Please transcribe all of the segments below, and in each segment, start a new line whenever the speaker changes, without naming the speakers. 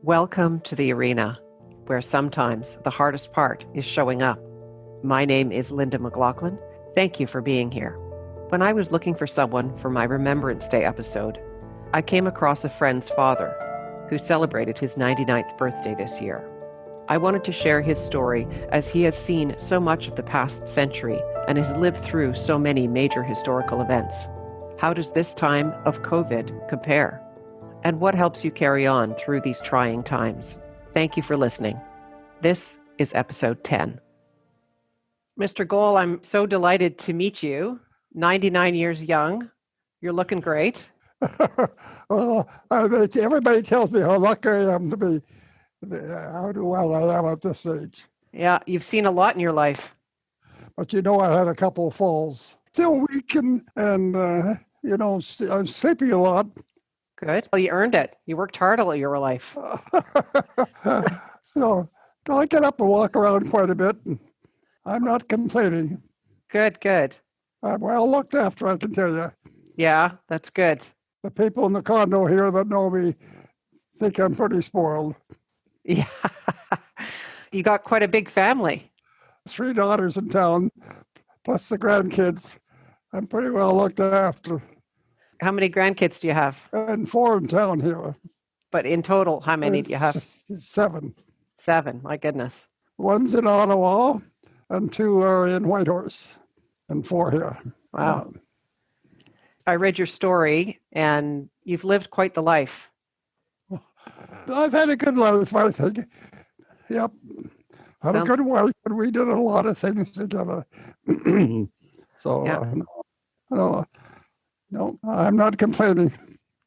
Welcome to the arena, where sometimes the hardest part is showing up. My name is Linda McLaughlin. Thank you for being here. When I was looking for someone for my Remembrance Day episode, I came across a friend's father who celebrated his 99th birthday this year. I wanted to share his story as he has seen so much of the past century and has lived through so many major historical events. How does this time of COVID compare? And what helps you carry on through these trying times? Thank you for listening. This is episode 10. Mr. Gohl, I'm so delighted to meet you. 99 years young. You're looking great.
Well, everybody tells me how lucky I am to be, how well I am at this age.
Yeah, you've seen a lot in your life.
But I had a couple of falls. Still weak and I'm sleeping a lot.
Good. Well, you earned it. You worked hard all your life.
So I get up and walk around quite a bit, and I'm not complaining.
Good.
I'm well looked after, I can tell you.
Yeah, that's good.
The people in the condo here that know me think I'm pretty spoiled.
Yeah. You got quite a big family.
3 daughters in town, plus the grandkids. I'm pretty well looked after.
How many grandkids do you have?
And 4 in town here.
But in total, how many do you have?
7.
7, my goodness.
One's in Ottawa, and 2 are in Whitehorse, and 4 here.
Wow. I read your story, and you've lived quite the life.
I've had a good life, I think. Yep. Had a good wife, and we did a lot of things together. So,
yeah.
No, I'm not complaining.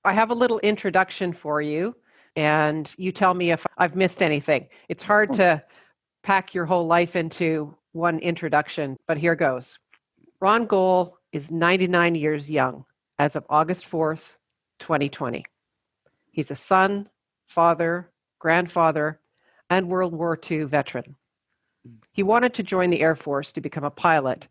I have a little introduction for you, and you tell me if I've missed anything. It's hard to pack your whole life into one introduction, but here goes. Ron Gohl is 99 years young as of August 4th, 2020. He's a son, father, grandfather, and World War II veteran. He wanted to join the Air Force to become a pilot,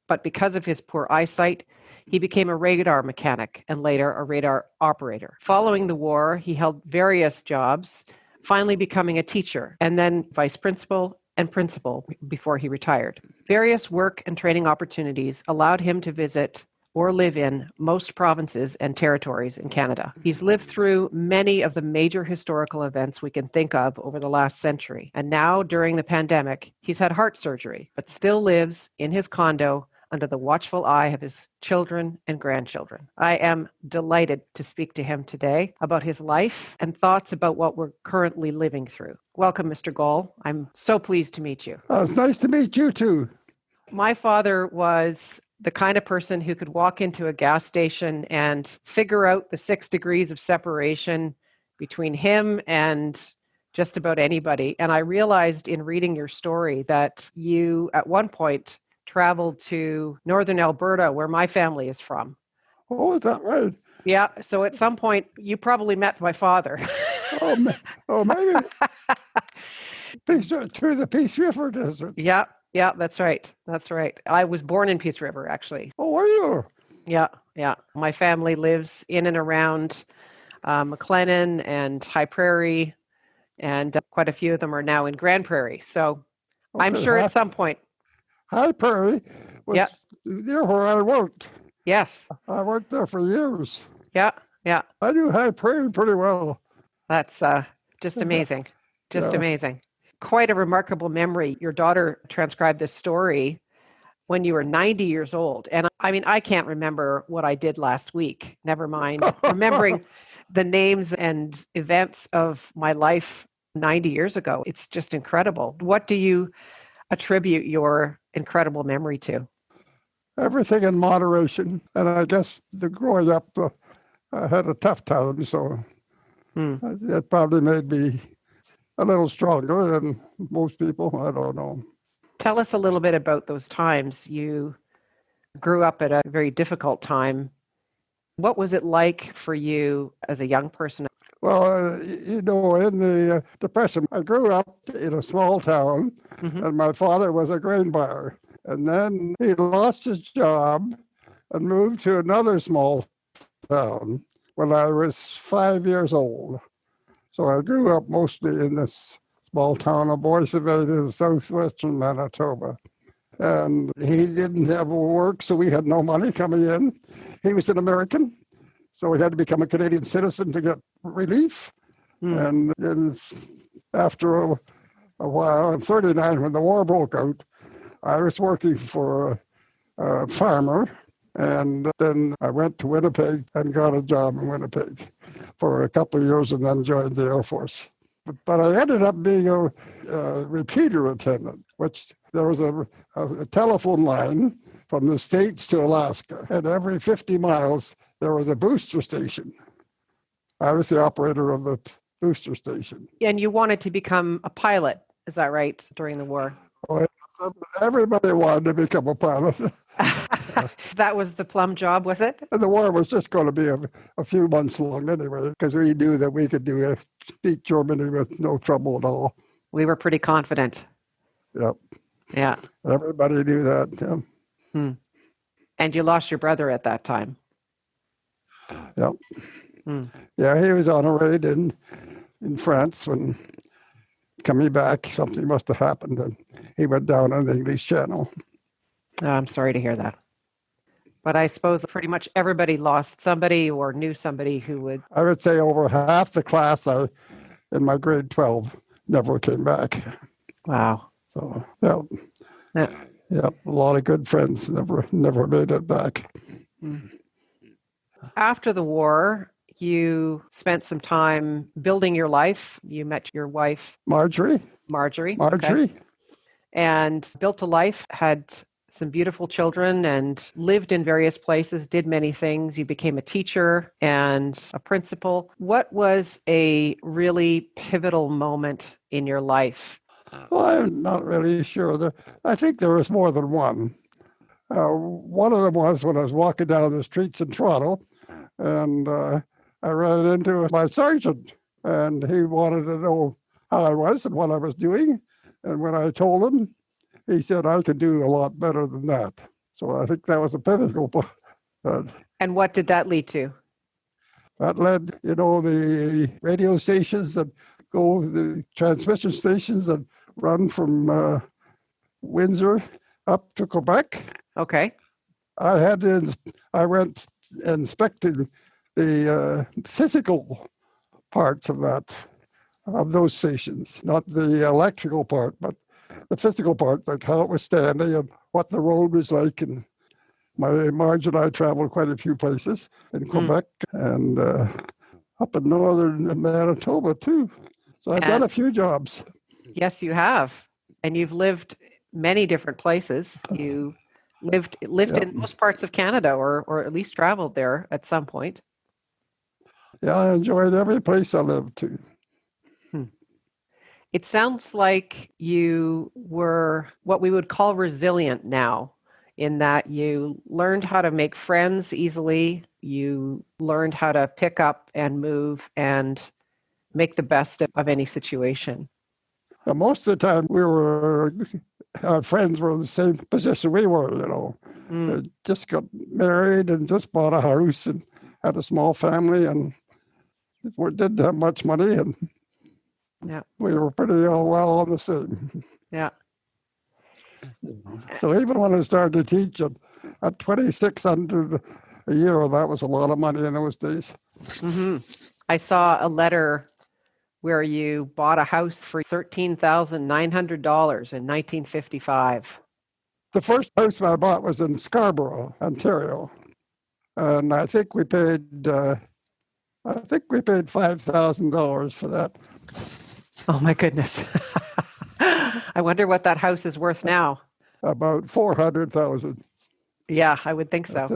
but because of his poor eyesight, he became a radar mechanic and later a radar operator. Following the war, he held various jobs, finally becoming a teacher and then vice principal and principal before he retired. Various work and training opportunities allowed him to visit or live in most provinces and territories in Canada. He's lived through many of the major historical events we can think of over the last century. And now, during the pandemic, he's had heart surgery, but still lives in his condo under the watchful eye of his children and grandchildren. I am delighted to speak to him today about his life and thoughts about what we're currently living through. Welcome, Mr. Gohl. I'm so pleased to meet you.
It's nice to meet you too.
My father was the kind of person who could walk into a gas station and figure out the 6 degrees of separation between him and just about anybody. And I realized in reading your story that you, at one point, traveled to northern Alberta, where my family is from.
Oh, is that right?
Yeah. So at some point, you probably met my father.
Maybe. Through the Peace River Desert.
Yeah, that's right. I was born in Peace River, actually.
Oh, were you?
Yeah. My family lives in and around McLennan and High Prairie, and quite a few of them are now in Grand Prairie. So okay, I'm sure at some point.
High Prairie was near where I worked.
Yes.
I worked there for years.
Yeah.
I knew High Prairie pretty well.
That's just amazing. Amazing. Quite a remarkable memory. Your daughter transcribed this story when you were 90 years old. And I mean, I can't remember what I did last week, never mind remembering the names and events of my life 90 years ago. It's just incredible. What do you attribute your incredible memory to?
Everything in moderation. And I guess growing up, I had a tough time, so it probably made me a little stronger than most people. I don't know.
Tell us a little bit about those times. You grew up at a very difficult time. What was it like for you as a young person?
Well, in the Depression, I grew up in a small town, and my father was a grain buyer. And then he lost his job and moved to another small town when I was 5 years old. So I grew up mostly in this small town of Boissevain in southwestern Manitoba. And he didn't have work, so we had no money coming in. He was an American, so he had to become a Canadian citizen to get relief. And then after a while, in 1939, when the war broke out, I was working for a farmer, and then I went to Winnipeg and got a job in Winnipeg for a couple of years and then joined the Air Force. But I ended up being a repeater attendant, which there was a telephone line from the States to Alaska, and every 50 miles there was a booster station. I was the operator of the booster station.
And you wanted to become a pilot, is that right, during the war?
Well, everybody wanted to become a pilot.
That was the plum job, was it?
And the war was just going to be a few months long anyway, because we knew that we could beat Germany with no trouble at all.
We were pretty confident.
Yep.
Yeah.
Everybody knew that. Yeah.
And you lost your brother at that time.
Yep. Yeah, he was on a raid in France when coming back, something must have happened, and he went down on the English Channel.
Oh, I'm sorry to hear that. But I suppose pretty much everybody lost somebody or knew somebody who would.
I would say over half the class in my grade 12 never came back.
Wow.
So, yeah, a lot of good friends never made it back.
After the war, you spent some time building your life. You met your wife,
Marjorie.
Okay. And built a life, had some beautiful children, and lived in various places, did many things. You became a teacher and a principal. What was a really pivotal moment in your life?
Well, I'm not really sure. I think there was more than one. One of them was when I was walking down the streets in Toronto, and I ran into my sergeant, and he wanted to know how I was and what I was doing. And when I told him, he said I could do a lot better than that. So I think that was a pivotal point.
And what did that lead to?
That led, the radio stations that go, the transmission stations that run from Windsor up to Quebec.
Okay.
I went inspecting the physical parts of those stations, not the electrical part, but the physical part, like how it was standing and what the road was like. And Marge and I traveled quite a few places in Quebec and up in northern Manitoba too. So I've done a few jobs.
Yes, you have. And you've lived many different places. You lived in most parts of Canada, or at least traveled there at some point.
Yeah, I enjoyed every place I lived to.
It sounds like you were what we would call resilient now, in that you learned how to make friends easily. You learned how to pick up and move and make the best of any situation.
Most of the time, our friends were in the same position we were, They just got married and just bought a house and had a small family and we didn't have much money, and we were pretty well on the same.
Yeah.
So even when I started to teach at 2,600 a year, that was a lot of money in those days.
I saw a letter where you bought a house for $13,900 in 1955.
The first house I bought was in Scarborough, Ontario, and I think we paid $5,000 for that.
Oh my goodness! I wonder what that house is worth now.
About $400,000.
Yeah, I would think so.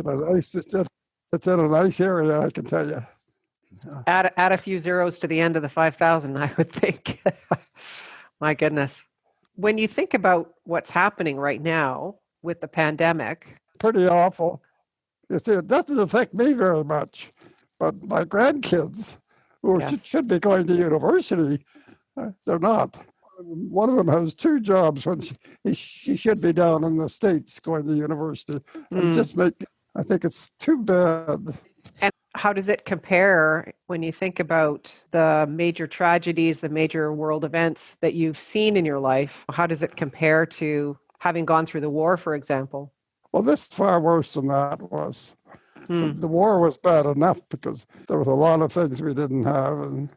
It's in a nice area, I can tell you.
Add a few zeros to the end of the 5,000, I would think. My goodness. When you think about what's happening right now with the pandemic.
Pretty awful. You see, it doesn't affect me very much, but my grandkids, who should be going to university, they're not. One of them has 2 jobs when she should be down in the States going to university. I think it's too bad.
And How does it compare when you think about the major tragedies, the major world events that you've seen in your life? How does it compare to having gone through the war, for example?
Well, this is far worse than that was.
Hmm.
The war was bad enough because there was a lot of things we didn't have. And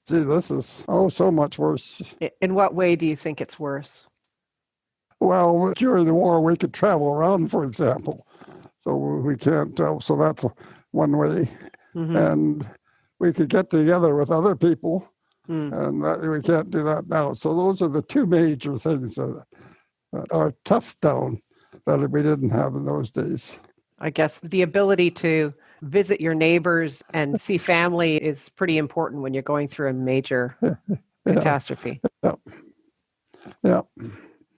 gee, this is, so much worse.
In what way do you think it's worse?
Well, during the war, we could travel around, for example. So we can't, so that's one way.
Mm-hmm.
And we could get together with other people,
Mm.
and we can't do that now. So those are the two major things that are tough down that we didn't have in those days.
I guess the ability to visit your neighbors and see family is pretty important when you're going through a major
Yeah,
catastrophe.
yeah, yeah.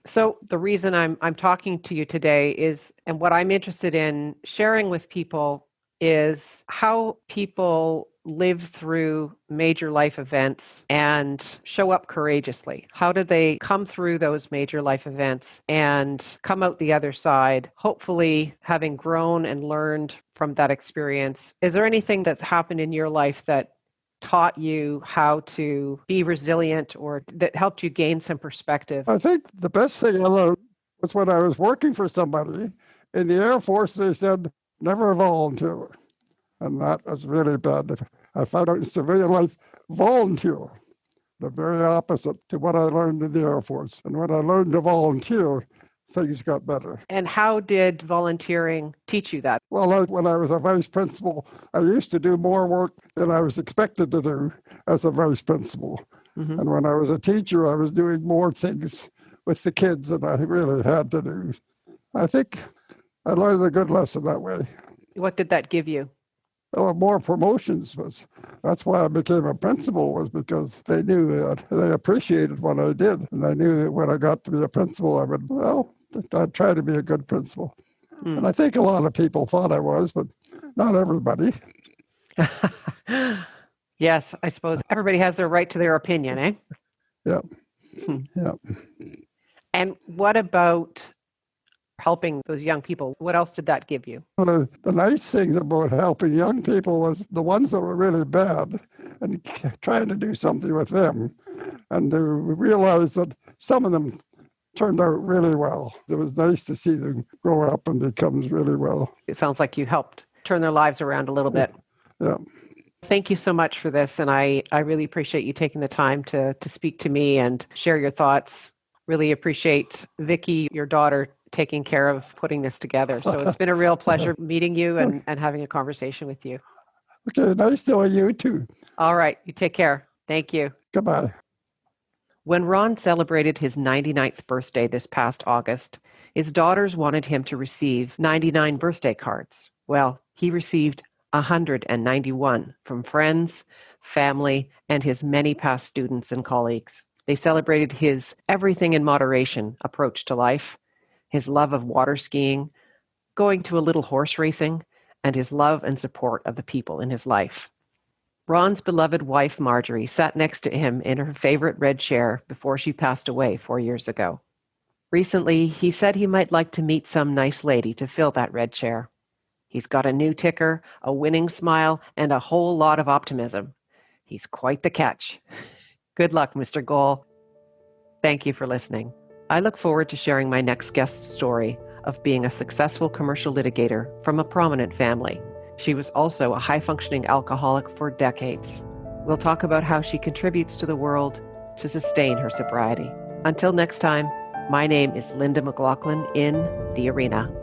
So the reason I'm talking to you today is, and what I'm interested in sharing with people is how people live through major life events and show up courageously. How do they come through those major life events and come out the other side, hopefully having grown and learned from that experience? Is there anything that's happened in your life that taught you how to be resilient or that helped you gain some perspective?
I think the best thing I learned was when I was working for somebody in the Air Force. They said, never volunteer. And that was really bad. I found out in civilian life, volunteer, the very opposite to what I learned in the Air Force. And when I learned to volunteer, things got better.
And how did volunteering teach you that?
Well, when I was a vice principal, I used to do more work than I was expected to do as a vice principal.
Mm-hmm.
And when I was a teacher, I was doing more things with the kids than I really had to do. I think I learned a good lesson that way.
What did that give you?
Well, more promotions that's why I became a principal, was because they knew that they appreciated what I did. And I knew that when I got to be a principal, I'd try to be a good principal.
Mm.
And I think a lot of people thought I was, but not everybody.
Yes, I suppose everybody has their right to their opinion, eh?
Yeah. Yeah.
And what about helping those young people? What else did that give you?
The nice thing about helping young people was the ones that were really bad and trying to do something with them. And to realize that some of them turned out really well. It was nice to see them grow up and become really well.
It sounds like you helped turn their lives around a little bit.
Yeah.
Thank you so much for this. And I really appreciate you taking the time to speak to me and share your thoughts. Really appreciate Vicki, your daughter, taking care of putting this together. So it's been a real pleasure meeting you and having a conversation with you.
Okay, nice knowing you too.
All right, you take care. Thank you.
Goodbye.
When Ron celebrated his 99th birthday this past August, his daughters wanted him to receive 99 birthday cards. Well, he received 191 from friends, family, and his many past students and colleagues. They celebrated his everything in moderation approach to life, his love of water skiing, going to a little horse racing, and his love and support of the people in his life. Ron's beloved wife, Marjorie, sat next to him in her favorite red chair before she passed away 4 years ago. Recently, he said he might like to meet some nice lady to fill that red chair. He's got a new ticker, a winning smile, and a whole lot of optimism. He's quite the catch. Good luck, Mr. Gohl. Thank you for listening. I look forward to sharing my next guest's story of being a successful commercial litigator from a prominent family. She was also a high-functioning alcoholic for decades. We'll talk about how she contributes to the world to sustain her sobriety. Until next time, my name is Linda McLaughlin in The Arena.